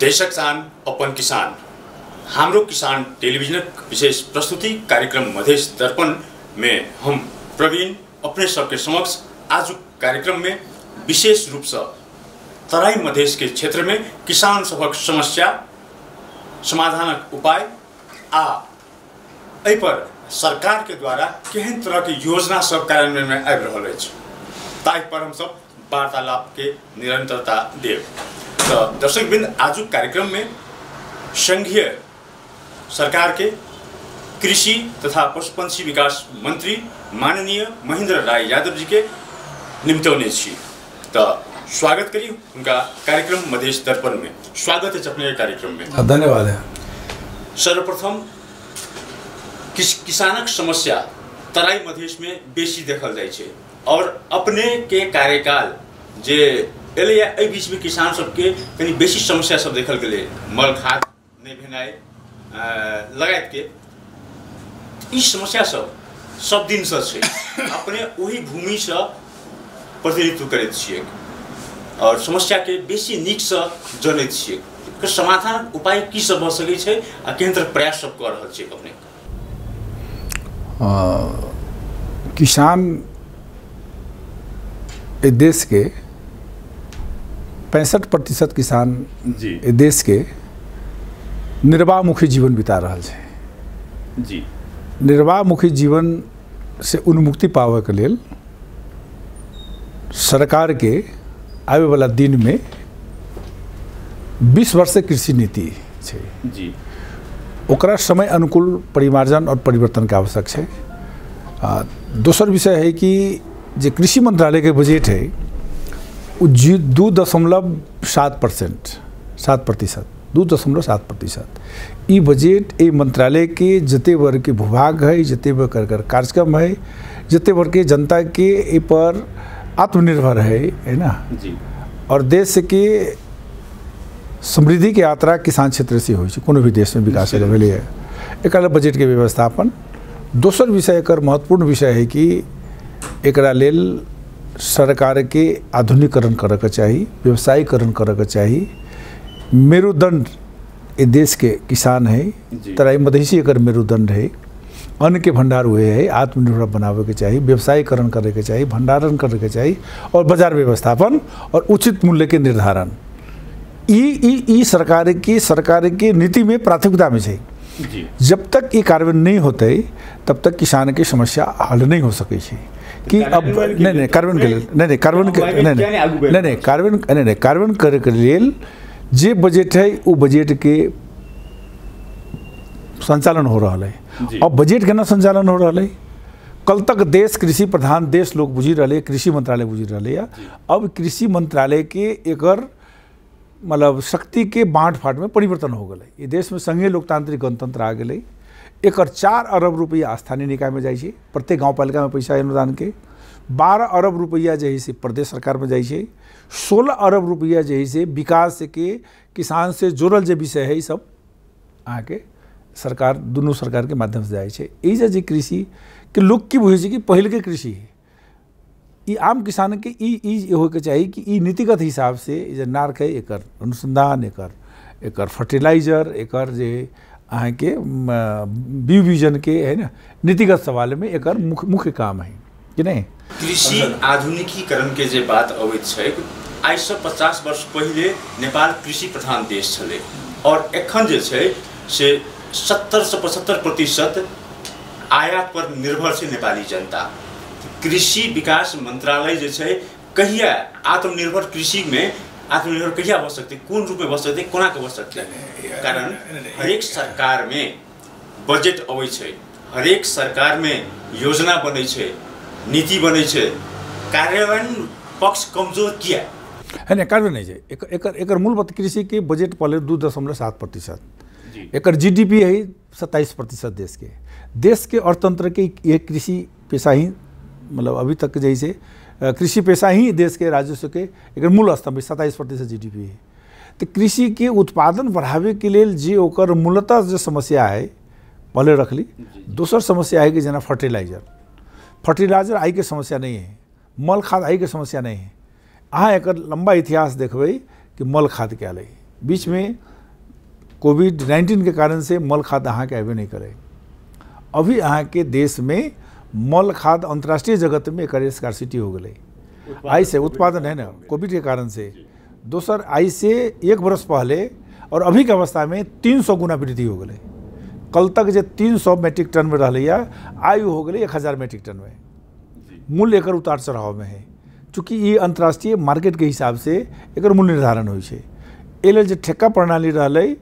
देशक शान अपन किसान हाम्रो किसान टेलीविजन विशेष प्रस्तुति कार्यक्रम मधेश दर्पण में हम प्रवीण अपने सबके समक्ष आज कार्यक्रम में विशेष रूप से तराई मधेश के क्षेत्र में किसान सबक समस्या समाधानक उपाय एहि पर सरकार के द्वारा केहन तरह की योजना सब कार्यान्वयन में आबि रहल अछि ताहि पर हम सब वार्तालाप के निरंतरता देव। तो दर्शकवृंद आज कार्यक्रम में संघीय सरकार के कृषि तथा पशुपक्षी विकास मंत्री माननीय महेंद्र राय यादव जी के निम्तौने छी। तो स्वागत करी उनका कार्यक्रम मधेश दर्पण में। स्वागत है अपने कार्यक्रम में। धन्यवाद है। सर्वप्रथम किसानक समस्या तराई मधेश में बेसी देखल जाय छे और अपने के कार्यकाल जे एले या एहि बीच में किसान सबके कनी बेसी समस्या सब देखल गेले, मल खाद नहीं भेनाय लगायत के ई समस्या सब दिन से छे। अपने वही भूमि से प्रतिनिधित्व करैत छियै और समस्या के बेसी नीक से जनैत छियै। एकर समाधान उपाय की सब भ सकै छै आ केहन तरह प्रयास सब कर रहल छियै अपने? किसान देश के 65% किसान देश के निर्वाहमुखी जीवन बिता रहा है जी। निर्वाहमुखी जीवन से उन्मुक्ति पावे के लेल सरकार के आवे वाला दिन में 20 वर्ष कृषि नीति है जी। ओकरा समय अनुकूल परिमार्जन और परिवर्तन के आवश्यक है। दोसर विषय है कि जो कृषि मंत्रालय के बजट है वो 2.7% ई बजट ए मंत्रालय के जते वर्ग के भूभाग है, जते वर्ग कार्यक्रम है, जते वर्ग के जनता के ए पर आत्मनिर्भर है ना जी। और देश के समृद्धि के यात्रा किसान क्षेत्र से हो, कोनो भी देश में विकास के लिए एक बजट के व्यवस्थापन। दोसर विषय एकर महत्वपूर्ण विषय है कि एकरा लेल सरकार के आधुनिकीकरण करे के चाहिए, व्यवसायीकरण करे के चाहिए। मेरुदंड ए देश के किसान है, तराई मधेसी एकर मेरुदंड है। अन्न के भंडार हुए है, आत्मनिर्भर बनावे के चाहिए, व्यवसायीकरण करे के चाहिए, भंडारण करे के चाहिए और बाजार व्यवस्थापन और उचित मूल्य के निर्धारण ई सरकार की नीति में प्राथमिकता में है। जब तक ये कार्यान्वयन नहीं होते तब तक किसान की समस्या हल नहीं हो सके कि अब नहीं कार्यान्वयन करे के लेल जे बजट है वो बजट के संचालन हो रहा है। अब बजट के ना संचालन हो रहा है। कल तक देश कृषि प्रधान देश लोग बुझी रहे, कृषि मंत्रालय बुझी रहे। अब कृषि मंत्रालय के एकर मतलब शक्ति के बाँट फाट में परिवर्तन हो गए। ये देश में संघीय लोकतांत्रिक गणतंत्र आ गए। एक 4 अरब रुपया स्थानीय निकाय में जाए, प्रत्येक गाँव पालिका में पैसा अनुदान के 12 अरब रुपया जे है प्रदेश सरकार में जाए, 16 अरब रुपया जे है विकास के किसान से जोड़ल जो विषय है सब आके सरकार दोनों सरकार के माध्यम से जाए। ये कृषि के लोग की बुझे कि पहले के कृषि है, ई आम किसान के ई हो के चाहिए कि ई नीतिगत हिसाब से जे नार्क है एकर अनुसंधान, एकर फर्टिलाइजर, एकर जे अहाँ के बीजन के है ना नीतिगत सवाल में एकर मुख्य काम है कि नहीं। कृषि आधुनिकीकरण के जे बात अबैत छै, आइ से 50 वर्ष पहले नेपाल कृषि प्रधान देश छले और एखन जे छै से 70 से 75% आयात पर निर्भर छै नेपाली जनता। कृषि विकास मंत्रालय जे छै कहिया आत्मनिर्भर कृषि में आत्मनिर्भर कहिया भ सकते, कोन रूप में भ सकते, कोना के भ सकते? कारण हरेक सरकार में बजट अबै छै, हरेक सरकार में योजना बनै छै, नीति बनै छै, कार्यान्वयन पक्ष कमजोर किया है ना? कार्यान्वयन नहीं है। एकर मूल बात कृषि के बजट पहले 2.7%, एकर जीडीपी है 27% देश के अर्थतंत्र के ये कृषि पेशा ही मतलब अभी तक जैसे कृषि पेशा ही देश के राजस्व के एक मूल स्तंभ 27% जीडीपी है। तो कृषि के उत्पादन बढ़ावे के लिए जे ओकर मूलतः जो समस्या है पहले रख ली। दूसर समस्या है कि जना फर्टिलाइजर आई के समस्या नहीं है, मल खाद आई के समस्या नहीं है। अहाँ एक लंबा इतिहास देखबे कि मल खाद क्या लगे। बीच में कोविड-19 के कारण से मल खाद अहाँ के अबे नहीं करे। अभी अहाँ के देश में मल खाद अंतर्राष्ट्रीय जगत में एक स्कार्सिटी हो गई। आई से उत्पादन है ना कोविड के कारण से। दोसर आई से 1 वर्ष पहले और अभी के अवस्था में 300 गुना वृद्धि हो गई। कल तक जो 300 मेट्रिक टन में रहा आयु हो गई 1000 मेट्रिक टन में। मूल्य एक उतार चढ़ाव में है, चूँकि ये अंतर्राष्ट्रीय मार्केट के हिसाब से एक मूल्य निर्धारण हो। जो ठेक्का प्रणाली रही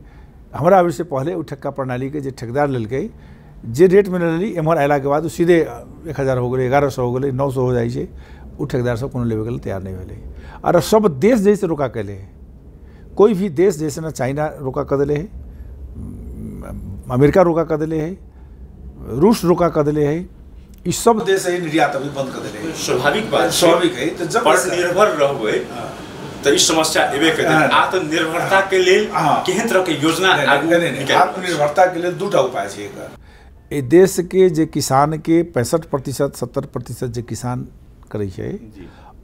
हमारा अभी से पहले वो ठेक्का प्रणाली के जो ठेकेदार लेके जे रेट में रही एम्हर अला के बाद सीधे 1000 हो गई, 1100 हो गई, 900 हो जाए। वो ठेकेदार सब को लेवे के तैयार नहीं भेले। और सब देश जैसे रोका कैले है। कोई भी देश जैसे ना चाइना रोका कर दिले है, अमेरिका रोका कर दिले है, रूस रोका कर दिले है। इस सब देश है निर्यात अभी बंद कर दिले है। स्वाभाविक बात स्वाभाविक है। तो जब निर्भर रहबे तो इस समस्या एबे के आत्मनिर्भरता के लिए केहन तरह के योजना आत्मनिर्भरता के लिए 2टा उपाय है। देश के जे किसान के 65% 70% जे किसान करे है,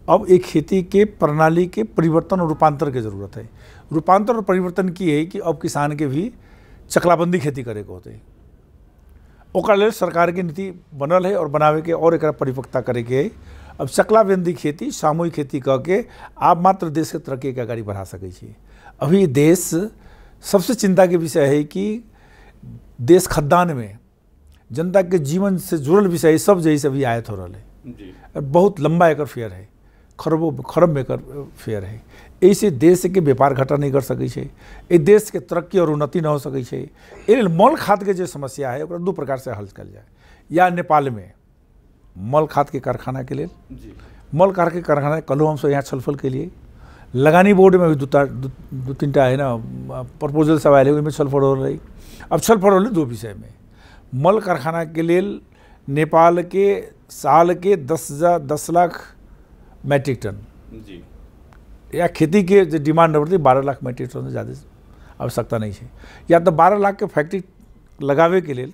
अब एक खेती के प्रणाली के परिवर्तन और रूपांतर के जरूरत है। रूपांतर और परिवर्तन की है कि अब किसान के भी चकलाबंदी खेती करे को होते। ओकरा लेल सरकार की नीति बनल है और बनावे के और एकरा परिपक्वता करे के है। अब चकलाबंदी खेती सामूहिक खेती कह के आप मात्र देश के तरक्की के आगे बढ़ा सकै छी। अभी देश सबसे चिंता के विषय है कि देश खद्दान में जनता के जीवन से जुड़ल विषय सब जैसे अभी आयत हो रहा है। बहुत लंबा एक फेयर है, खरब में फेयर है। ऐसे देश के व्यापार घटा नहीं कर सकै छै, ए देश के तरक्की और उन्नति नहीं हो सकै छै। ए मल खाद के जो समस्या है ओकरा 2 प्रकार से हल कल जाए। या नेपाल में मल खाद के कारखाना के लिए मल खाद के कारखाना कल हम सब यहाँ छलफल के लिए लगानी बोर्ड में भी 2-3टा है ना प्रपोजल सब आए में छलफल हो रही। अब छलफल हो रही 2 विषय में। मल कारखाना के लिए नेपाल के साल के 10 लाख मेट्रिक टन या खेती के जो डिमांड बढ़ती 12 लाख मेट्रिक टन से ज़्यादा आवश्यकता नहीं है। या तो 12 लाख के फैक्ट्री लगावे के लिए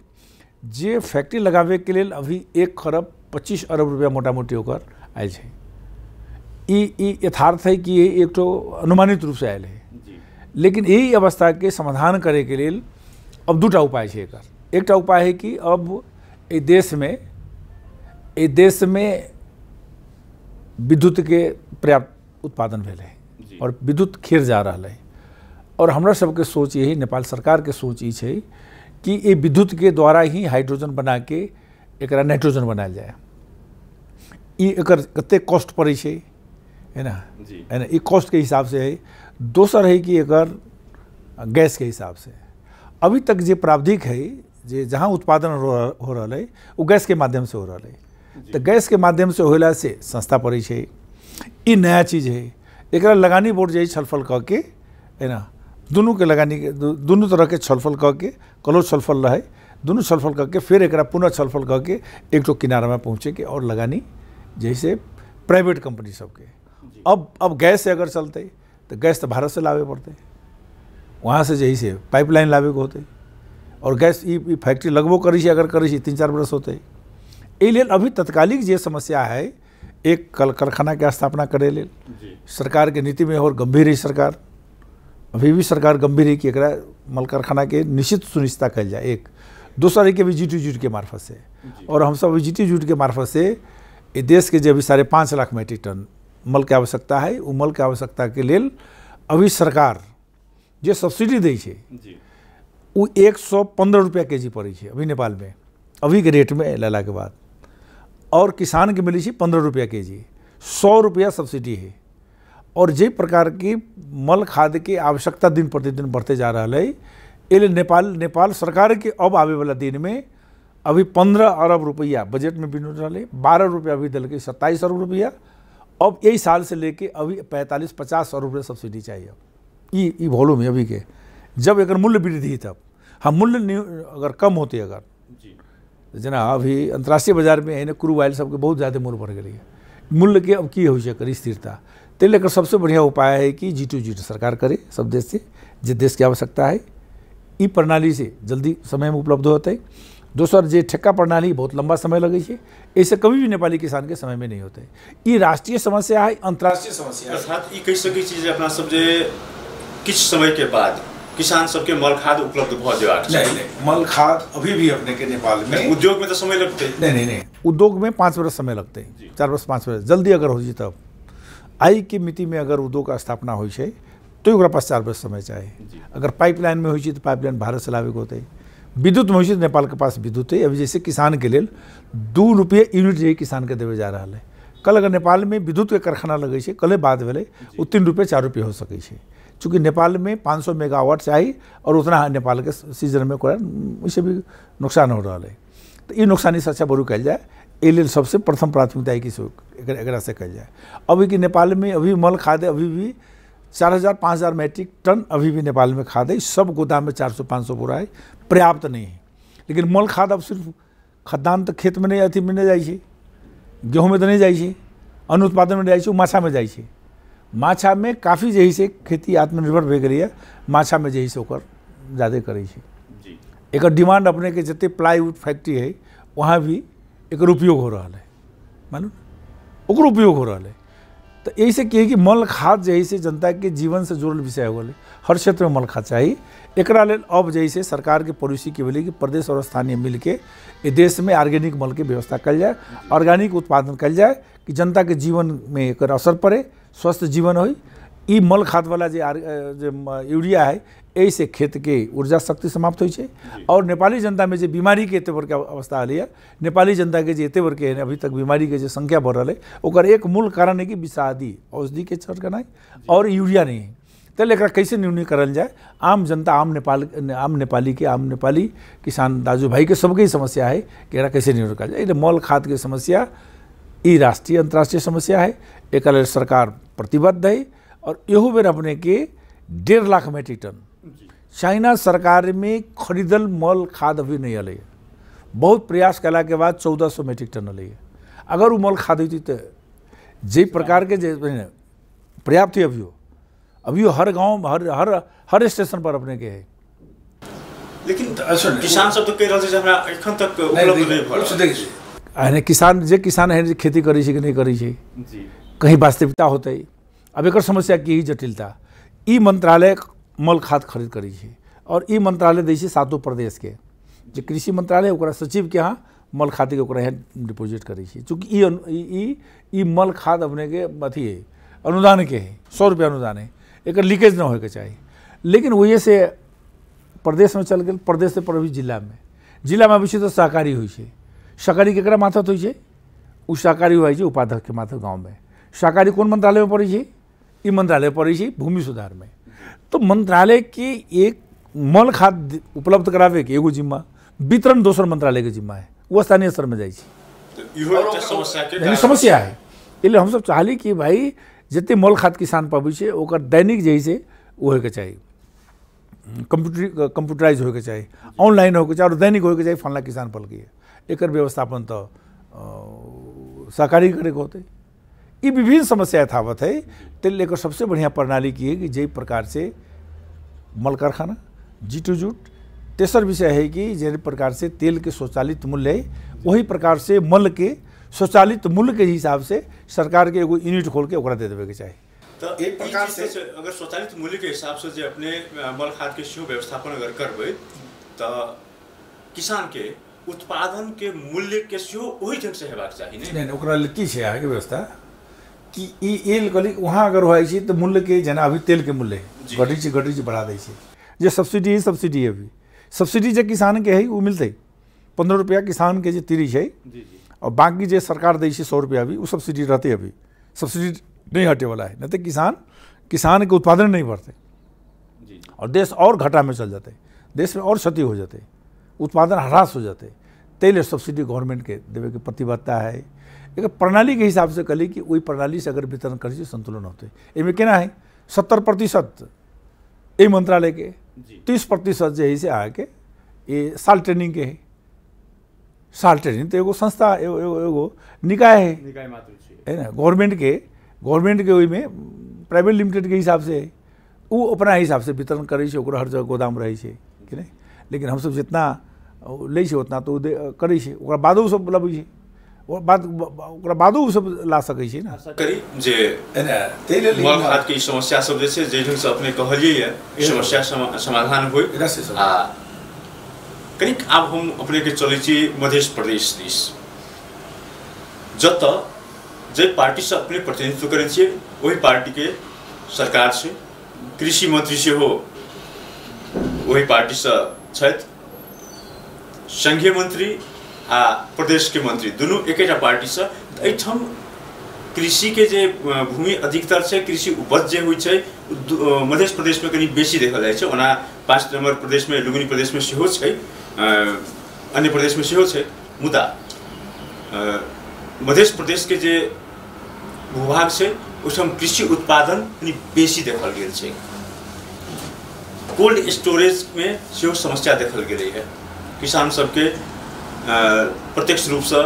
जे फैक्ट्री लगावे के लिए अभी 1 खरब 25 अरब रुपया मोटा मोटी होकर आयल है। ई यथार्थ है कि ये एक तो अनुमानित रूप से आयल है। लेकिन यही अवस्था के समाधान करे के लिए अब 2टा उपाय है। एक उपाय है कि अब ए देश में विद्युत के पर्याप्त उत्पादन भेल है और विद्युत खेर जा रहा है। और हमरा सबके सोच यही, नेपाल सरकार के सोच ई है कि ये विद्युत के द्वारा ही हाइड्रोजन बना के एकरा नाइट्रोजन बनायल जाए। ई एकर कते कॉस्ट पड़े है ना, ये कॉस्ट के हिसाब से है। दोसर है कि एकर गैस के हिसाब से अभी तक जो प्रावधिक है जे जहाँ उत्पादन हो रहा है वो गैस के माध्यम से हो रहा है। तो गैस के माध्यम से होला से सस्ता पड़े है। ये नया चीज़ है। एकरा लगानी बोर्ड जे छलफल कह के है ना, दोनों के लगानी के दोनों तरह के छलफल कह के कलो छलफल रहे, दोनों छलफल करके फिर एकरा पुनः छलफल करके एक तो किनारा में पहुँचे के और लगानी जैसे प्राइवेट कंपनी सबके। अब गैस से अगर चलते तो गैस तो भारत से लावे पड़ते, वहाँ से जैसे पाइपलाइन लावे को होते और गैस ई फैक्ट्री लगभग करी अगर करी 3-4 बरस होते। ये अभी तत्कालिक जो समस्या है एक कल कारखाना के स्थापना करे ले सरकार के नीति में और गंभीर है। सरकार अभी भी सरकार गंभीर है कि एकरा मल कारखाना के निश्चित सुनिश्चितता कल जाए। एक दूसरा है कि अभी GT के मार्फत से, और हम सब अभी GT के मार्फत से ये देश के जो अभी 5.5 लाख मेट्रिक टन मल के आवश्यकता है, वो मल के आवश्यकता के लिए अभी सरकार जो सब्सिडी दै छै वो 115 रुपया केजी पड़े है अभी नेपाल में, अभी के रेट में लेला के बाद। और किसान के मिली 15 रुपया केजी, 100 रुपया सब्सिडी है। और जे प्रकार की मल खाद के आवश्यकता दिन प्रतिदिन बढ़ते जा रहा है, ये नेपाल सरकार के अब आवे वाला दिन में अभी 15 अरब रुपया बजट में बिन रहा है। 12 रुपया अभी दिल के 27 अरब रुपया। अब यही साल से लेके अभी 45-50 अरब रुपया सब्सिडी चाहिए। ये वॉल्यूम है अभी के, जब एक मूल्य वृद्धि तब हम मूल्य अगर कम होते अगर जना अभी अंतर्राष्ट्रीय बाजार में है ना क्रूड ऑयल सबके बहुत ज़्यादा मूल्य बढ़ गई है। मूल्य के अब की हो स्थिरता ते लेकर सबसे बढ़िया उपाय है कि G2G सरकार करे सब देश से, जिस देश की आवश्यकता है ई प्रणाली से जल्दी समय में उपलब्ध होता है। दोसर जे ठेका प्रणाली बहुत लंबा समय लगे है, ऐसे कभी भी नेपाली किसान के समय में नहीं होते। ये राष्ट्रीय समस्या है, अंतर्राष्ट्रीय समस्या है। अर्थात ये कह सकै छी जे अपना सब जे किछ समय के बाद किसान सबके मल खाद उपलब्ध भ जेबाक नहीं मल खाद अभी भी अपने के नेपाल में उद्योग में तो समय लगते नहीं उद्योग में 5 वर्ष समय लगते हैं 4 वर्ष 5 वर्ष जल्दी अगर हो जाए तब आई की मिति में अगर उद्योग का स्थापना हो तो ओकरा पास 4 वर्ष समय चाहे अगर पाइपलाइन में हो तो पाइपलाइन भारत चलावे के होते विद्युत में हो तो नेपाल के पास विद्युत है अभी जैसे किसान के लिए 2 रुपये यूनिट यही किसान के देवे जा रहा है कल अगर नेपाल में विद्युत के कारखाना लगे कल बाद भेले वो 3 रुपये 4 रुपये हो सके चूँकि नेपाल में 500 मेगावाट चाहिए और उतना नेपाल के सीजन में उससे भी नुकसान हो रहा है तो ये नुकसानी से अच्छा बरू कल जाए ये सबसे प्रथम प्राथमिकता है कि से कल जाए अभी कि नेपाल में अभी मल खाद अभी भी 4000-5000 मैट्रिक टन अभी भी नेपाल में खाद है सब गोदाम में 400-500 पूरा है पर्याप्त नहीं है लेकिन मल खाद अब सिर्फ खदान तो खेत में नहीं अथी में नहीं जाए गेहूँ में तो नहीं जाए अन्न उत्पादन में जाए माछा में जाए माछा में काफ़ी जही से खेती आत्मनिर्भर भे गई है माछा में जही से ओकर ज़्यादा करे एक डिमांड अपने के जिते प्लाईवुड फैक्ट्री है वहाँ भी एक उपयोग हो रहा है मालूम ओकर उपयोग हो रहा है तो यही से कहे कि मल खाद जही से जनता के जीवन से जुड़ल विषय हो गए हर क्षेत्र में मल खाद चाहिए एकरा लेल अब जैसे सरकार के पॉलिसी के बोले कि प्रदेश और स्थानीय मिल के देश में ऑर्गेनिक मल के व्यवस्था कल जाए ऑर्गेनिक उत्पादन कल जाए कि जनता के जीवन में एक असर पड़े स्वस्थ जीवन हो ई मल खाद वाला जो यूरिया है ऐसे खेत के ऊर्जा शक्ति समाप्त हो और नेपाली जनता में जो बीमारी के एते बड़का अवस्था आली है नेपाली जनता के जो एते बड़के अभी तक बीमारी के जो संख्या बढ़ रहा है ओकर एक मूल कारण है कि विषादी औषधि के छिड़कना और यूरिया नहीं है तो एक कैसे न्यूनी करल जाए आम जनता आम नेपाली किसान दाजू भाई के सबके समस्या है कि एकरा कैसे न्यूनी करल जाए मल खाद के समस्या ई राष्ट्रीय अंतर्राष्ट्रीय समस्या है एक सरकार प्रतिबद्ध है और यहू बेर अपने के 1.5 लाख मैट्रिक टन चाइना सरकार में खरीदल मल खाद अभी नहीं अल बहुत प्रयास कला के बाद 1400 मैट्रिक टन अल अगर वो मल खाद होती तो जे प्रकार के पर्याप्त है अभी हर गांव हर स्टेशन पर अपने के है लेकिन किसान सब तो कह रहे हैं हमरा एखन तक उपलब्ध नहीं भ किसान है खेती करी कि नहीं करी कहीं वास्तविकता होते अब एक समस्या की ही जटिलता ई मंत्रालय मल खाद खरीद करी और ई मंत्रालय दै 7 प्रदेश के जो कृषि मंत्रालय ओकरा सचिव के यहाँ मल खाद के ओकरा यहाँ डिपोजिट करी चूँकि ई मल खाद अपने के अथी है अनुदान के है 100 रुपया अनुदान है एक लीकेज न हो के चाहिए लेकिन वही से प्रदेश में चल गए प्रदेश से पर अभी जिला में अभी तो सहकारी हुई सहकारी केकरा माथत हो सहकारी हुआ उपाध्यक्ष के माथत गाँव में सहकारी कौन मंत्रालय में पड़ी ई मंत्रालय पड़ी भूमि सुधार में तो मंत्रालय के एक मल खाद उपलब्ध करावे के एगो जिम्मा वितरण दोसर मंत्रालय के जिम्मा है वो स्थानीय स्तर में जाए समस्या है इसलिए हम सब चाहली कि भाई जिते मल खाद किसान पाबे ओकर दैनिक जैसे वो होके चाहिए कंप्यूटराइज होके चाहिए ऑनलाइन होके चाहिए और दैनिक होके चाहिए फलना किसान पल के एक व्यवस्थापन तो सहकारी करे के होते ये विभिन्न समस्या यथावत है तो लेकर सबसे बढ़िया प्रणाली की है कि जय प्रकार से मल कारखाना जीटू जूट तेसर विषय है कि जिस प्रकार से तेल के स्वचालित मूल्य है वही प्रकार से मल के स्वचालित मूल्य के हिसाब से सरकार के एगो यूनिट खोल के ओकरा दे देवे के चाहिए तो एक प्रकार से अगर स्वचालित मूल्य के हिसाब से जो अपने मल खाद के सेहो व्यवस्थापन अगर करबे तो किसान के उत्पादन के मूल्य के सेहो वही ढंग से हेबाक चाहिए नहीं ओकरा की छै आगे व्यवस्था कि ई वहाँ अगर हो तो मूल्य के जना अभी तेल के मूल्य घटी बढ़ा दै जे सब्सिडी है अभी सब्सिडी जो किसान के है वो मिलते 15 रुपया किसान के जो तिरी है और बाकी जो सरकार दै 100 रुपया अभी वो सब्सिडी रहते अभी सब्सिडी नहीं हटे वाला है नहीं तो किसान के उत्पादन नहीं बढ़ते और देश और घाटा में चल जाते देश में और क्षति हो जाते उत्पादन ह्रास हो जाते तेल सब्सिडी गवर्नमेंट के देवे के प्रतिबद्धता है एक प्रणाली के हिसाब से कली कि वही प्रणाली से अगर वितरण कर संतुलन होते इनमें क्या है 70% ये मंत्रालय के 30% जो है से आके ये साल ट्रेनिंग के है साल ट्रेनिंग तो एगो संस्था एगो निकाय है ना गवर्नमेंट के वही में प्राइवेट लिमिटेड के हिसाब से वो अपना हिसाब से वितरण करे हर जगह गोदाम रहे कि नहीं लेकिन हम सब जितना ले उतना तो करे बादो सब लबै ओ बात ओकरा बादो उ सब ला सकै छै ना करी जे हैन तै लेल मल खाद के समस्या सब जे छै जे ढंग से अपने कहलिए है समस्या समाधान होई आ कनिक आब हम अपने के चलै छी Madhya Pradesh this Jat J party से अपने प्रतिनिधित्व करै छियै वही पार्टी के सरकार छै कृषि मंत्री से हो वही पार्टी से छथि संघीय मंत्री आ प्रदेश के मंत्री दुनू एकेटा पार्टी से एठम कृषि के जे भूमि अधिकतर छै कृषि उपज जे होइ छै मध्य प्रदेश में कनी बेसी देखल जाइ छै ओना 5 नंबर प्रदेश में लुम्बिनी प्रदेश में सेहो छै अन्य प्रदेश में सेहो छै मुदा मध्य प्रदेश के जे भूभाग छै ओठम कृषि उत्पादन कनी बेसी देखल गेल छै कोल्ड स्टोरेज में सेहो समस्या देखल गेलै है किसान सबके प्रत्यक्ष रूप से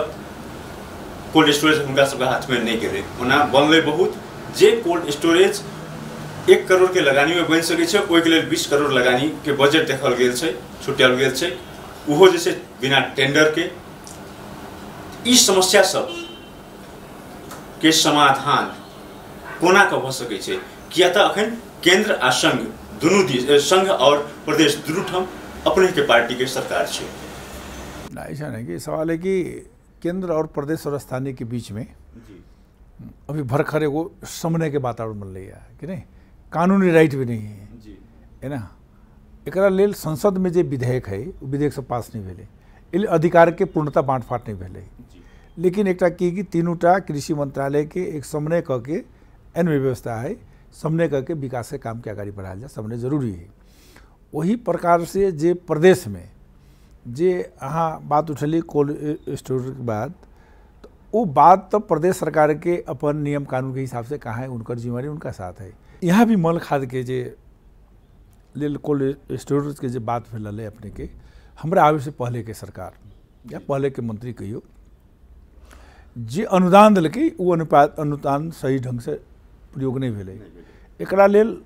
कोल्ड स्टोरेज उनका सबके हाथ में नहीं गेलै ओना बनलै बहुत जे कोल्ड स्टोरेज 1 करोड़ के लगानी में बन सकै छै ओहि के लेल 20 करोड़ लगानी के बजट देखल गेल छै छुट्याल गेल छै उहो जे छै बिना टेंडर के ई समस्या सब के समाधान कोना के भ सकै छै किया त अखन केंद्र आ संघ दुनू दिस संघ और प्रदेश दुनू ठाम अपने के पार्टी के सरकार छै ना ऐसा नहीं कि सवाल है कि केंद्र और प्रदेश और स्थानीय के बीच में अभी भरखर एगो समन्वय के वातावरण बन रही है कि नहीं कानूनी राइट भी नहीं है ना एकरा लेल संसद में जो विधेयक है वो विधेयक से पास नहीं भेले एल अधिकार के पूर्णता बाँट फाँट नहीं भेले लेकिन एकटा कि तीनूटा कृषि मंत्रालय के एक समन्वय क के एन व्यवस्था है समन्वय करके विकास के काम के आगे बढ़ाया जाए समन्वय जरूरी है वही प्रकार से जे प्रदेश में जे अहाँ बात उठली कोल्ड स्टोरेज के बाद तो वो बात तो प्रदेश सरकार के अपन नियम कानून के हिसाब से कहाँ है उनका जिम्मेवारी उनका साथ है यहाँ भी मल खाद के जे लेल कोल्ड स्टोरेज के जे बात भेल अपने के हमरा आवे से पहले के सरकार या पहले के मंत्री कहियो जे अनुदान दिलकै वो अनुदान सही ढंग से प्रयोग नहीं भेलै एकरा लेल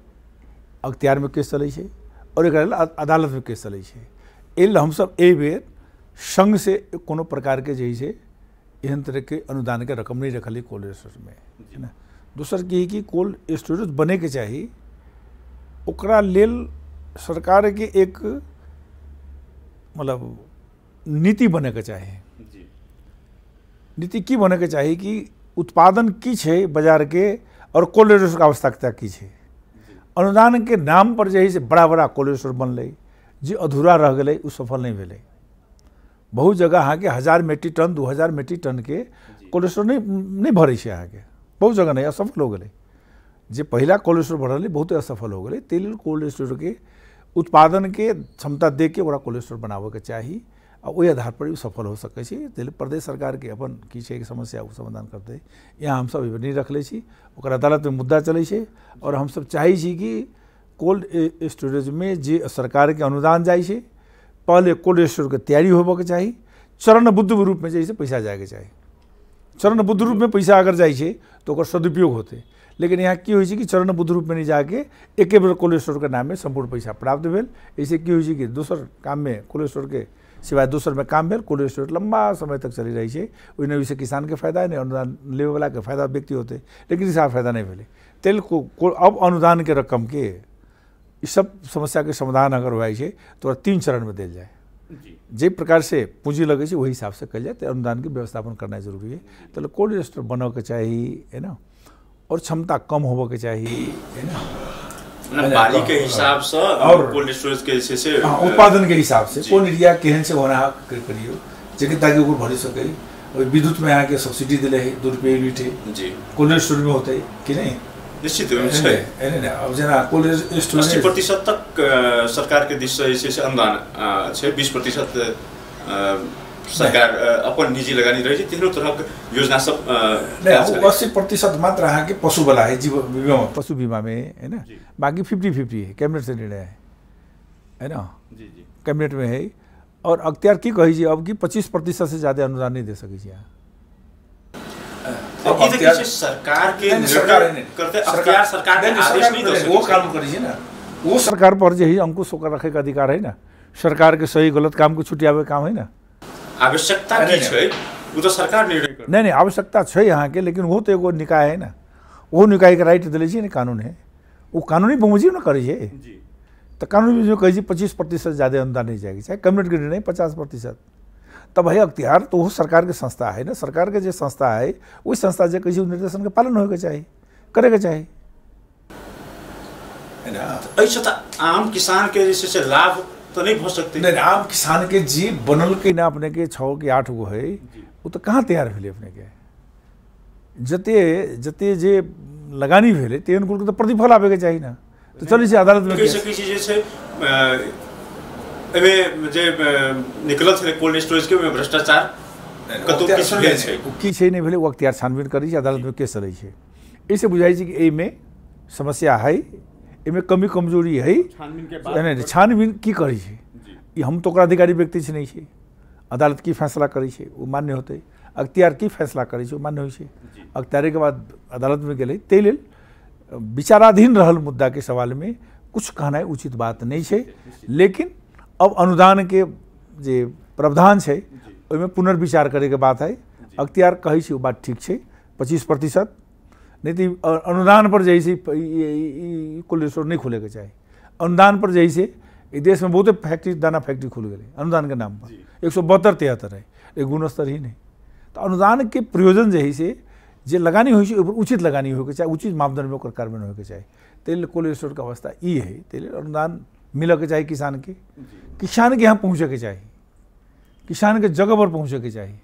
अख्तियार में केस चलै छै और एकरा लेल अदालत में केस चलै छै एल हम सब ए बेर संघ से कोनो प्रकार के जे छै एहन तरह के अनुदान के रकम नहीं रखली कोल्ड स्टोरेज में है ना दोसर की कि कोल्ड स्टोरेज बने के चाहिए ओकरा लेल सरकार के एक मतलब नीति बने के चाहिए नीति की बने के चाहिए कि उत्पादन की छै बाजार के और कोल्ड स्टोरेज के आवश्यकता की छै अनुदान के नाम पर जे बड़ा बड़ा कोल्ड स्टोर बनलै जे अधूरा रह गए उ सफल नहीं भेलै बहुत जगह अहाँ के 1000 मेट्रिक टन 2000 मेट्रिक टन के कोल्ड स्टोर नहीं भरै छै अहाँ के बहुत जगह नहीं असफल हो गए जे पहला कोल्ड स्टोर बढ़ल बहुत असफल हो गए ताहि लेल कोल्ड स्टोर के उत्पादन के क्षमता दे के ओकरा कोल्ड स्टोर बनाबे के चाही आ ओहि आधार पर सफल हो सकै छै ताहि लेल प्रदेश सरकार के अपन की छै समस्या समाधान करते यहाँ हम सब नहीं रखले छी ओकर अदालत में मुद्दा चलै छै और हम सब चाहै छी कि कोल्ड स्टोरेज में जे सरकार के अनुदान जाइ छै पहले कोल्ड स्टोर के तैयारी होबे के चाही चरणबद्ध रूप में जैसे पैसा जाए के चाही चरणबद्ध रूप में पैसा अगर जाइ छै तो ओकर सदुपयोग होते लेकिन यहाँ की होइ छै कि चरणबद्ध रूप में नहीं जाके एके बेर कोल्ड स्टोर के नाम में संपूर्ण पैसा प्राप्त भेल ऐसे की होइ छै कि दोसर काम में कोल्ड स्टोर के सिवाय दोसर में काम भेल कोल्ड स्टोर लंबा समय तक चली रही है ओहि विषय किसान के फायदा नहीं अनुदान लेवे वाला के फायदा व्यक्ति होते लेकिन इसका फायदा नहीं भेले तेल को अब अनुदान के रकम के इस सब समस्या के समाधान अगर हो जाए तो 3 चरण में दिल जाए जे प्रकार से पूंजी लगे वही हिसाब से कल जाए तो अनुदान की व्यवस्थापन करना जरूरी है तो कोल्ड स्टोर बनो के चाहिए है ना और क्षमता कम होबे के चाहिए है ना बाली के हिसाब से और कोल्ड स्टोरेज के से उत्पादन के हिसाब से कोन एरिया केहन से होना करियो जेकि ताकि वो भरी सके और विद्युत में यहाँ के सब्सिडी दिले है 2 रुपये यूनिट है जी कोल्ड स्टोर में होते कि नहीं निश्चित रूप से अब जना कोल्ड स्टोर 80% तक सरकार के दिश से अनुदान छै 20% सरकार अपन निजी लगानी रही तीनों तरह के योजना सब 80% मात्र अहाँ के पशु वाला है जीव बीमा पशु बीमा में है ना बाकी 50-50 है कैबिनेट से निर्णय है ना जी जी कैबिनेट में है और अख्तियार की कही जी अब की 25% से ज्यादा अनुदान नहीं दे सके छी सरकार के करते अख्तियार सरकार के आदेश नहीं दे वो काम करी ना वो सरकार पर जे अंकुश होकर रखे का अधिकार है ना सरकार के सही गलत काम को छुटियावे काम है ना आवश्यकता की छै वो तो सरकार निर्णय कर। नहीं आवश्यकता है यहाँ के, लेकिन वो तो एगो निकाय है ना, वो निकाय के राइट दिले ना कानून है, वो कानूनी बमोजिम ना करे छे। तो कानूनी जो कही 25% ज़्यादा अनुदान नहीं जाएगी, चाहे कैबिनेट के निर्णय 50%, तब है अख्तियार तो वो सरकार के संस्था है ना, सरकार के जो संस्था है वही संस्था जो किसी निर्देशन के पालन होगा चाहिए, करेगा चाहिए है ना। ऐसा तो आम किसान के जैसे लाभ तो नहीं हो सकते। नहीं, आम किसान के जी बनल के ना अपने के 6 के 8 गो है, वो तो कहाँ तैयार भेले अपने के, जते जते जे लगानी भेले ते अनुकूल के तो प्रतिफल आवे के चाहिए ना। तो चलिए से अदालत में किसी जैसे एमे जे निकलल थे कोल्ड स्टोरेज के भ्रष्टाचार कतो किछ भेल छै, की छै नहीं भेले, वो अख्तियार छानबीन करी छै, अदालत में केस चलै छै। ऐसे बुझाई छै कि एहि में समस्या है, एमे कमी कमजोरी है, छानबीन की करी छै, हम तो अधिकारी व्यक्ति से नहीं छै, अदालत की फैसला करी छै वो मान्य होते, अख्तियार की फैसला करी छै वो मान्य होइ छै। अख्तियार के बाद अदालत में गेलै, ते लेल विचाराधीन रहल मुद्दा के सवाल में कुछ कहना उचित बात नहीं है। लेकिन अब अनुदान के जे प्रावधान है ओहिमे पुनर्विचार करे के बात है। अख्तियार कहै छै वो बात ठीक है, 25% नहीं तो अनुदान पर जैसे कोल्ड स्टोर नहीं खुले के चाहिए। अनुदान पर जैसे देश में बहुत फैक्ट्री, दाना फैक्ट्री खुल गए अनुदान के नाम पर, 172-73 है, एक गुणस्तर ही नहीं। तो अनुदान के प्रयोजन जैसे जे लगानी हो उचित लगानी हो के चाहिए, उचित मापदंड में कार्यान्वयन हो के चाहिए। तेल कोल्ड स्टोर का अवस्था ये है, तेल अनुदान मिले के चाहिए किसान के यहाँ पहुँचे के चाहिए, किसान के जगह पर पहुँचे के चाहिए।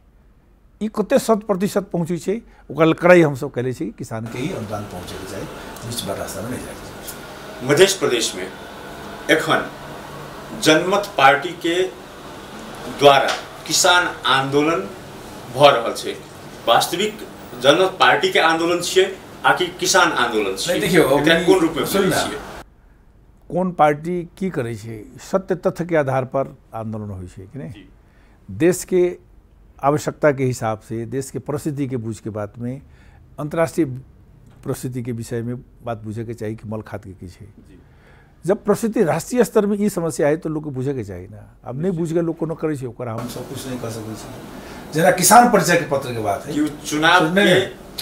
ये कते 100% पहुँची है, ओकर कड़ाई हम सब कहले छी किसान के ही अनुदान पहुँचे के चाहिए, बीच बार रास्ता में नहीं जाए। मध्य प्रदेश में एखन जनमत पार्टी के द्वारा किसान आंदोलन भ रहल छै, वास्तविक जनमत पार्टी के आंदोलन छियै आकि किसान आंदोलन छियै? देखियो कोन रूप में छियै, कौन पार्टी की करे छै, सत्य तथ्य के आधार पर आंदोलन होइ छै कि नहीं। देश के आवश्यकता के हिसाब से, देश के परिस्थिति के बूझ के बात में, अंतर्राष्ट्रीय परिस्थिति के विषय में बात बुझे के चाहिए कि मल खाद के की है। जब परिस्थिति राष्ट्रीय स्तर में ये समस्या है तो लोग को बुझे के चाहिए ना। अब नहीं बुझ के लोग कोनो करे छै, ओकरा हम सब कुछ नहीं कर सकै छी। जरा किसान परिचय के पत्र के बात है, चुनाव के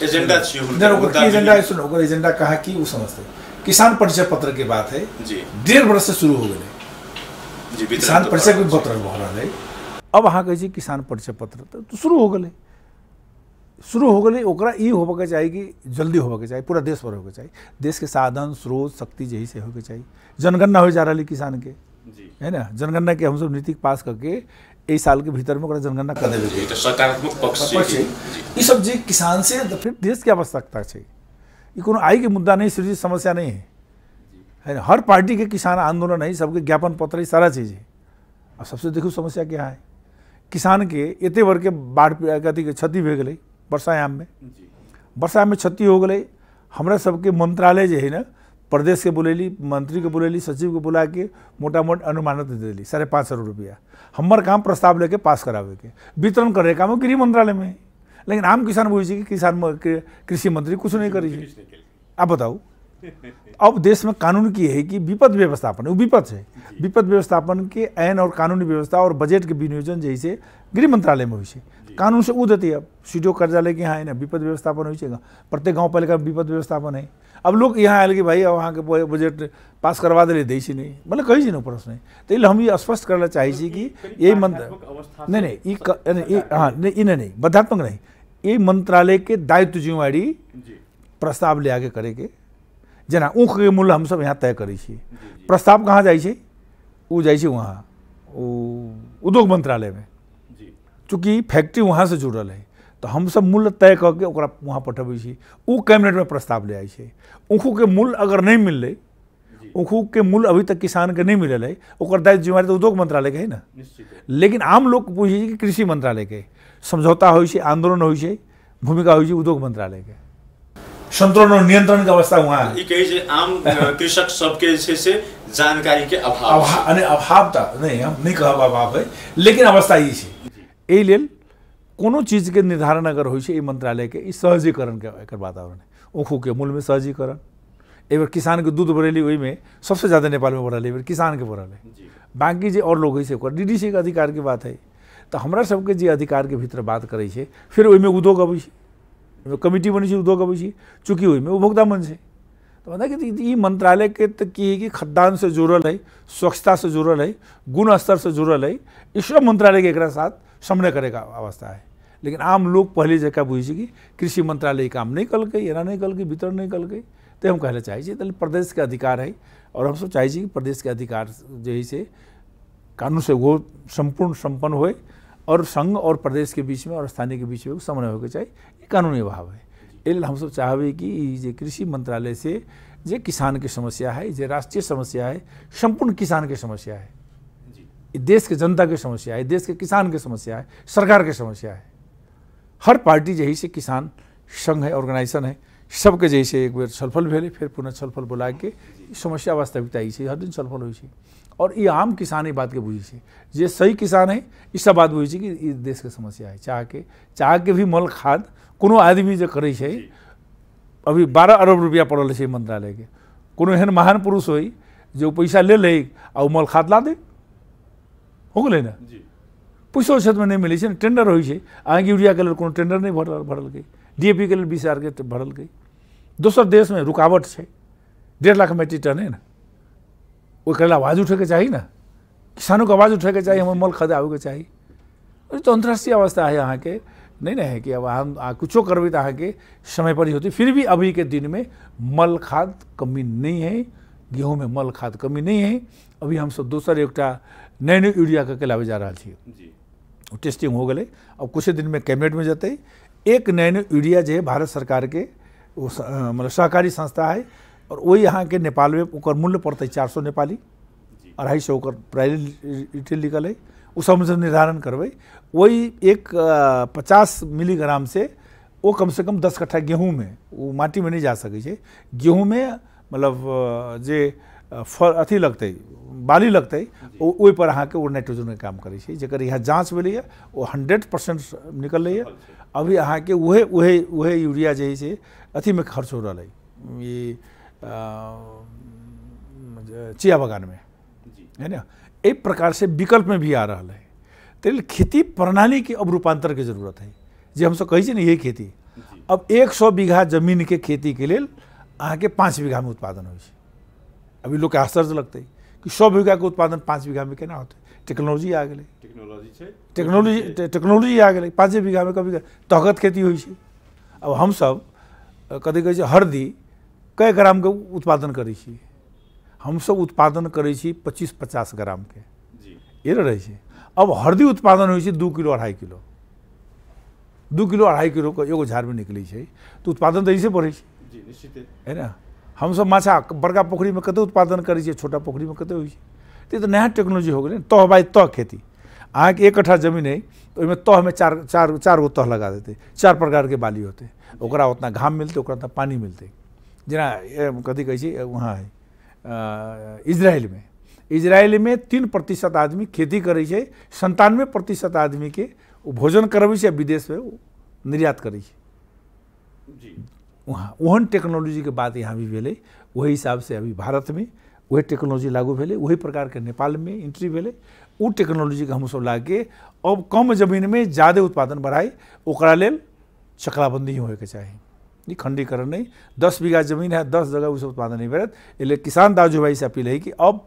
एजेंडा छियै, ओकर एजेंडा है, सुनो ओकर एजेंडा कहा कि वो समझते किसान परिचय पत्र के बात है जी, 1.5 वर्ष से शुरू हो गए किसान परिचय के पत्र भऽ रहल है। अब अहाँ कहै छी किसान परिचय पत्र तो शुरू हो गए, ओकरा ई होबे के चाहिए कि जल्दी होबे के चाहिए, पूरा देश पर होबे के चाहिए। देश के साधन स्रोत शक्ति यही से होबे के चाहिए। जनगणना हो जा रही किसान के है ना, जनगणना के हम सब नीति पास करके इस साल के भीतर में ओकरा जनगणना कर देवे तो सकारात्मक पक्ष छै। ई सब जी किसान से फिर देश की आवश्यकता छै, ई कोनो आई के मुद्दा नहीं, सृजित समस्या नहीं है ना। हर पार्टी के किसान आंदोलन है, सबके ज्ञापन पत्र सारा चीज है। अब सबसे देखो समस्या क्या है, किसान के एते वर्ग के बाढ़ अथी के क्षति भे गई, वर्षायाम में क्षति हो गई। हमरा सबके मंत्रालय जो है ना, प्रदेश के बोलेली, मंत्री के बोलेली, सचिव के बुला के मोटा मोट अनुमानित दे देली 5.5 करोड़ रुपया। हमार काम प्रस्ताव लेके पास करावे के, वितरण करे काम गृह मंत्रालय में है। लेकिन आम किसान बुझे कि किसान कृषि मंत्री कुछ नहीं करी। आप बताओ, अब देश में कानून की है कि विपद व्यवस्थापन, वो विपद है, विपद व्यवस्थापन के आईन और कानूनी व्यवस्था और बजट के विनियोजन जैसे गृह मंत्रालय में हुई, कानून से वो देती है। अब सीडीओ कार्यालय के यहाँ है ना विपद व्यवस्थापन हुई, प्रत्येक गाँव पालिका विपद व्यवस्थापन है। अब लोग यहाँ आयल कि भाई अब वहाँ के बजट पास करवा दे दै छी नहीं, मतलब कही ना प्रश्न है। तो हम ये स्पष्ट करना चाहिए कि यही मंत्र नहीं बधात्मक नहीं, ये मंत्रालय के दायित्व जिम्मेवारी प्रस्ताव ले आगे करे के। जेना ऊख के मूल्य हम सब यहाँ तय करै छी, प्रस्ताव कहाँ जाइ छै, वो जाइ छै वहाँ उद्योग मंत्रालय में, चूँकि फैक्ट्री वहाँ से जुड़ल है तो हम सब मूल्य तय करके ओकरा वहाँ पठबै छी, वो कैबिनेट में प्रस्ताव ले आई छै। ऊखू के मूल्य अगर नहीं मिलले, ऊखू के मूल्य अभी तक किसान के नहीं मिलल है, ओकर दायित्व जिम्मेवारी तो उद्योग मंत्रालय के है ना। लेकिन आम लोग पूछे कि कृषि मंत्रालय के समझौता होइ छै, आंदोलन होइ छै, भूमिका होइ छै उद्योग मंत्रालय के, संतुलन और नियंत्रण की अवस्था वहाँ है। आम कृषक सबके से जानकारी के अभाव नहीं, हम नहीं कहब अभाव है, लेकिन अवस्था ये है। एहि लेल कोनो चीज के निर्धारण अगर होइ छै मंत्रालय के सहजीकरण के एकर वातावरण है। ऊखू के मूल्य में सहजीकरण, एक बार किसान के दूध बढ़ेली, वही में सबसे ज्यादा नेपाल में बढ़ल है, किसान के बढ़ल है। बाकी जो और लोग है डीडीसी के अधिकार की बात है। तो हमरा सबके जे अधिकार के भीतर बात करै छै फिर ओहिमे उद्योग अबै छै, ओहिमे कमिटी बनै छै, उद्योग अबै छै, चूँकि ओहिमे उपभोक्ता मन छै। तो मतलब कि ई मंत्रालय के तो की है कि खद्दान से जुड़ल है, स्वच्छता से जुड़ल है, गुण स्तर से जुड़ल है, ई सब मंत्रालय के एक साथ समन्वय करे का अवस्था है। लेकिन आम लोग पहले जगह बुझे कि कृषि मंत्रालय काम नहीं कलकै, एना नहीं कलकै, वितरण नहीं कलकै, तो हम कहले चाहे छी प्रदेश के अधिकार है और हम सब चाहे छी कि प्रदेश के अधिकार जो है से कानून से वो संपूर्ण संपन्न होए और संघ और प्रदेश के बीच में और स्थानीय के बीच में समन्वय होके चाहिए, ये कानूनी भाव है। एल हम सब चाहबे कि जे कृषि मंत्रालय से जे किसान के समस्या है, जे राष्ट्रीय समस्या है, संपूर्ण किसान के समस्या है, देश के जनता के समस्या है, देश के किसान के समस्या है, सरकार के समस्या है। हर पार्टी जही से किसान संघ है, ऑर्गेनाइजेशन है, सबके जैसे एक बेर छलफल भेले, फिर पुनः छलफल बुला के समस्या वास्तविकता है, हर दिन छलफल हो। और ये आम किसान बात के बुझे छै, जे सही किसान है ई सब बात बुझे कि ई देश के समस्या है। चाह के भी मल खाद कोनो आदमी जो करे छै, अभी 12 अरब रुपया पड़ल है मंत्रालय के, कोनो एहन महान पुरुष हो जो पैसा ले ले और मल खाद ला दे, हो गए ना। पैसो क्षेत्र में नहीं मिले छै, टेंडर हो आगे यूरिया के लिए कोनो टेंडर नहीं भरल गई, DAP के लिए 20,000 के भरल गई। दोसर देश में रुकावट है, 1.5 लाख मेट्रिक टन है ना, वो कल आवाज़ उठे के चाहिए ना, किसानों को आवाज़ उठे के चाहिए, हमें मल खाद आवे के चाहिए। तो अंतर्राष्ट्रीय अवस्था है यहाँ के, नहीं ना है कि अब हम कुछ करबे तो के समय पर ही होती। फिर भी अभी के दिन में मल खाद कमी नहीं है, गेहूँ में मल खाद कमी नहीं है। अभी हम सब दोसर एक नैनो यूरिया के लावे जा रहा छी, टेस्टिंग हो गए, अब कुछ दिन में कैबिनेट में जते। एक नैनो यूरिया जो है भारत सरकार के मतलब सहकारी संस्था है, और वही यहाँ के नेपाल में ओकर मूल्य पड़ते 400 नेपाली, 250 ओकर प्राइस रिटेल निकल है, उस हमसे निर्धारण करवे। वही एक 50 मिलीग्राम से वो कम से कम 10 कट्ठा गेहूँ में, वो माटी में नहीं जा सके छै, गेहूँ में मतलब जे फल अथी लगते, बाली लगते, ओहि पर अहाँ के वो नाइट्रोजन के काम करे छै, जकर यहाँ जाँच भेलै वो 100% निकल है। अभी अहाँ के उहे यूरिया जे है अथी में खर्च हो रहा है, ये चिया बगान में है ना। एक प्रकार से विकल्प में भी आ रहा है। तो खेती प्रणाली के अब रूपांतर की जरूरत है, जो हम सब कही ना यही खेती। अब 100 बीघा जमीन के खेती के लिए अहाँ के 5 बीघा में उत्पादन हो। अभी लोग के आश्चर्य लगते कि 100 बीघा के उत्पादन 5 बीघा में केना होते। टेक्नोलॉजी आ गई, टेक्नोलॉजी आ गई, 5 बीघा में कभी तहगत खेती हो। अब हम सब कथी कहै छै हरदी कई ग्राम के उत्पादन करै छी, हम सब उत्पादन करै छी 25-50 ग्राम के, ये रहे छै। अब हरदी उत्पादन हो 2 किलो 2.5 किलो, 2 किलो 2.5 किलो के एगो झाड़ में निकले छै, तो उत्पादन तो ऐसे बढ़े है ना। हम सब माछा बड़का पोखरी में कते उत्पादन करै छियै, छोटा पोखरी में कते होइ छै। तो नया टेक्नोलॉजी हो गई, तह बाई तह खेती। अहाँ के 1 कट्ठा जमीन है तो ओहिमे तह में चार गो तह लगा देते, 4 प्रकार के बाली होते, ओकरा उतना घाम मिलते, ओकरा उतना पानी मिलते। जेना कथी कहै छै वहाँ है इजराइल में 3% आदमी खेती करे छै, 97% आदमी के भोजन करबै छै, विदेश में निर्यात करे छै। वहाँ ओहन टेक्नोलॉजी के बात यहाँ भी भेले, वही हिसाब से अभी भारत में वही टेक्नोलॉजी लागू भेले, वही प्रकार के नेपाल में एंट्री भेले। वो टेक्नोलॉजी के हम सब लाके अब कम जमीन में ज़्यादा उत्पादन बढ़ाई, ओकरा लेल चकलाबंदी ही होए के चाहिए, खंडीकरण नहीं। 10 बीघा जमीन है, 10 जगह उस उत्पादन नहीं बढ़त। इसलिए किसान दाजू भाई से अपील है कि अब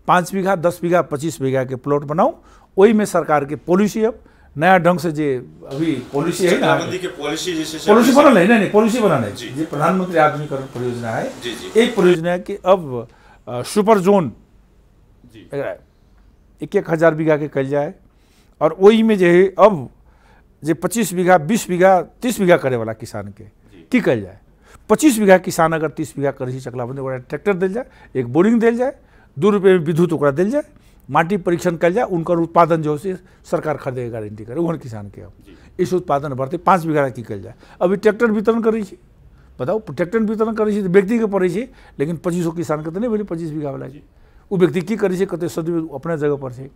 5 बीघा, 10 बीघा, 25 बीघा के प्लॉट बनाओ। वही में सरकार के पॉलिसी अब नया ढंग से जे अभी पॉलिसी है ना, पॉलिसी बनल है नहीं, पॉलिसी बनल है जी, प्रधानमंत्री आधुनिकीकरण परियोजना है। एक परियोजना की अब सुपर जोन 1,000 बीघा के कल जाए, और वही में जो है अब जे 25 बीघा, 20 बीघा, 30 बीघा करे वाला किसान के की कल जाए। 25 बीघा किसान अगर 30 बीघा करे चकलाबंदी, ओकरा ट्रैक्टर दिल जाए, एक बोरिंग दिल जाए, 2 रुपये में विद्युत ओकरा दिल जाए, माटी परीक्षण कल जाए, उनकर उत्पादन जो है सरकार खरीदे गारंटी करे ओहन किसान के। अब इस उत्पादन बढ़ते 5 बीघा की कल जाए। अभी ट्रैक्टर वितरण करे, बताओ ट्रैक्टर वितरण करे तो व्यक्ति के पड़े, लेकिन 2500 किसान के तो नहीं बोले 25 बीघा वाला जी। वो व्यक्ति की करे कते सदुपयोग अपने जगह पर है।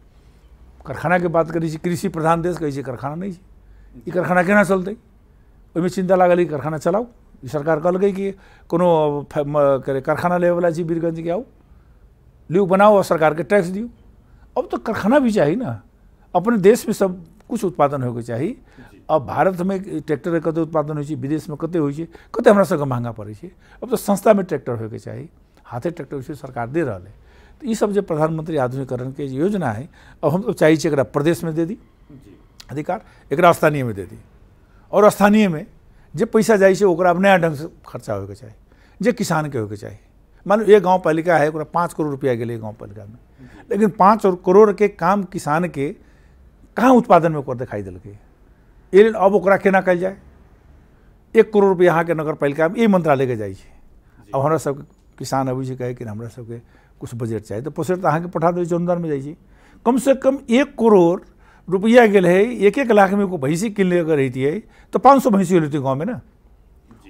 कारखाना के बात करी, कृषि प्रधान देश कहे कारखाना नहीं है, ये कारखाना केना चलते, ओहिमे चिंता लागल कारखाना चलाओ। सरकार कहल कि कोनो कारखाना ले वाला जी वीरगंज के आओ, लियो बनाओ और सरकार के टैक्स दियो। अब तो कारखाना भी चाहिए ना, अपने देश में सब कुछ उत्पादन होके चाहिए। अब भारत में ट्रैक्टर कते उत्पादन हो, विदेश में कते हो, कते हमरा सबके महंगा पड़े। अब तो संस्था में ट्रैक्टर होके चाहिए, हाथे ट्रैक्टर से सरकार दे रहा है। तो ये सब जो प्रधानमंत्री आधुनिकीकरण के योजना है, अब हम तो चाहिए प्रदेश में दे दी अधिकार, एक स्थानीय में दे दी, और स्थानीय में जो पैसा जाए अब नया ढंग से खर्चा होके चाहिए, जो किसान के होके चाहिए। मान लो ये गाँव पालिका है, 5 करोड़ रुपया गए गाँव पालिका में, लेकिन 5 करोड़ के काम किसान के कहाँ उत्पादन में कर दिखाई दिल के, ये अब ओकरा केना कल जाए। 1 करोड़ रुपया यहाँ के नगर पालिका में ये मंत्रालय के जाए। अब हमारा सब किसान अभी से कहे कि हमरा सबके कुछ बजट चाहिए, तो बजट अहाँ के पठा दे अनुदान में जाइए। कम से कम 1 करोड़ रुपया गए है, 1-1 लाख में को भैंसी किनले अगर रहती है तो 500 भैंसी होती गाँव में ना।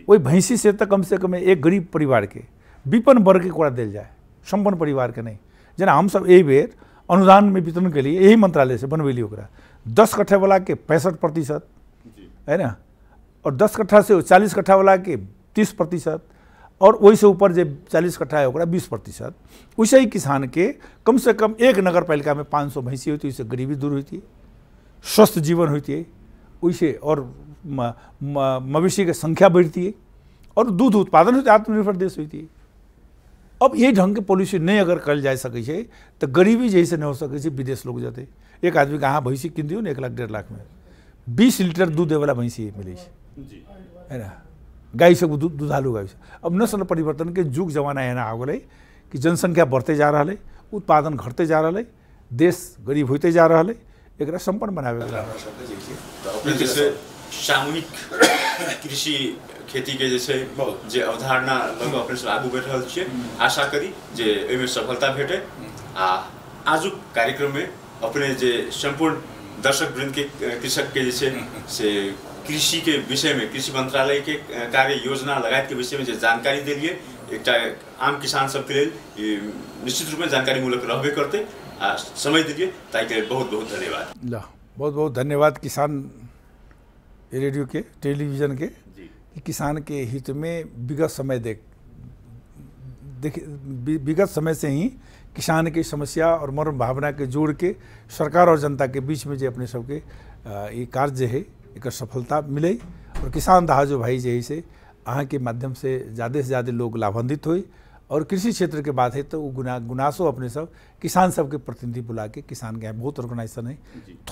वही भैंसी से तो कम से कम एक गरीब परिवार के विपन्न वर्ग के कोड़ा दिल जाए, संपन्न परिवार के नहीं। जना हम सब यही बेर अनुदान में वितरण के लिए यही मंत्रालय से बनवेली ओकरा 10 कट्ठा वाला के 65% है ना, और 10 कट्ठा से 40 कट्ठा वाला के 30%, और वही से ऊपर जो 40 कट्ठा है ओकरा 20%। वैसे ही किसान के कम से कम एक नगर पालिका में 500 भैंसी होती है, उससे गरीबी दूर होती है, स्वस्थ जीवन होती है वैसे, और मवेशी की संख्या बढ़ती है, और दूध उत्पादन होती है, आत्मनिर्भर देश होती है। अब ये ढंग के पॉलिसी नहीं अगर कल जा सके तो गरीबी जैसे नहीं हो सके। विदेश लोग जाते, एक आदमी का हाँ भैंसी किन दियो ना 1 लाख 1.5 लाख में 20 लीटर दूध दे वाला भैंसी मिले है ना, गाय से दुधालू गाय से। अब नस्ल परिवर्तन के जुग जमाना है ना आ गए कि जनसंख्या बढ़ते जा रहा है, उत्पादन घटते जा रहा है, देश गरीब होते जा रहा है, एक संपन्न बनावे। सामूहिक कृषि खेती के जैसे जे अवधारणा लगभग अपने से आगू बढ़ रहा है, आशा करी जे एमे सफलता भेटे। आजुक कार्यक्रम में अपने जे संपूर्ण दर्शक वृंद के कृषक के जैसे से कृषि के विषय में, कृषि मंत्रालय के कार्य योजना लगायत के विषय में जो जानकारी दे लिए, एक आम किसान सबके लिए निश्चित रूप में जानकारी मूलक रहबे करते। समय दिए ताकि बहुत बहुत धन्यवाद। बहुत बहुत धन्यवाद किसान रेडियो के, टेलीविजन के, कि किसान के हित में विगत समय से ही किसान की समस्या और मर्म भावना के जोड़ के सरकार और जनता के बीच में जो अपने सबके ये कार्य है एक सफलता मिले, और किसान दहाजो भाई जैसे से अहाँ के माध्यम से ज़्यादा लोग लाभान्वित हुए। और कृषि क्षेत्र के बात है तो गुनासो अपने सब किसान सब के प्रतिनिधि बुला के, किसान के यहाँ बहुत ऑर्गेनाइजेशन है,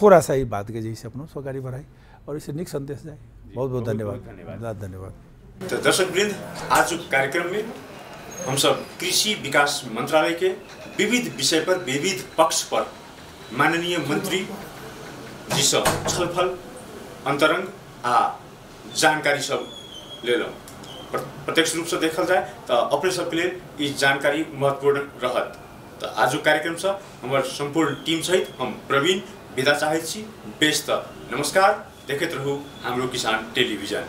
थोड़ा सा ही बात के जैसे अपनों सहकारी बढ़ाई और इसे निक संदेश जाए। बहुत बहुत धन्यवाद। तो दर्शक वृंद, आज कार्यक्रम में हम सब कृषि विकास मंत्रालय के विविध विषय पर, विविध पक्ष पर माननीय मंत्री जी सब छलफल अंतरंग जानकारी सब ले लो। प्रत्यक्ष रूप से देखल जाए तो अपने सबके लिए ये जानकारी महत्वपूर्ण रहत। तो आज कार्यक्रम से हमारे संपूर्ण टीम सहित हम प्रवीण विदा चाहे छी। बेस्त नमस्कार, देखते रहू हमरो किसान टेलीविजन।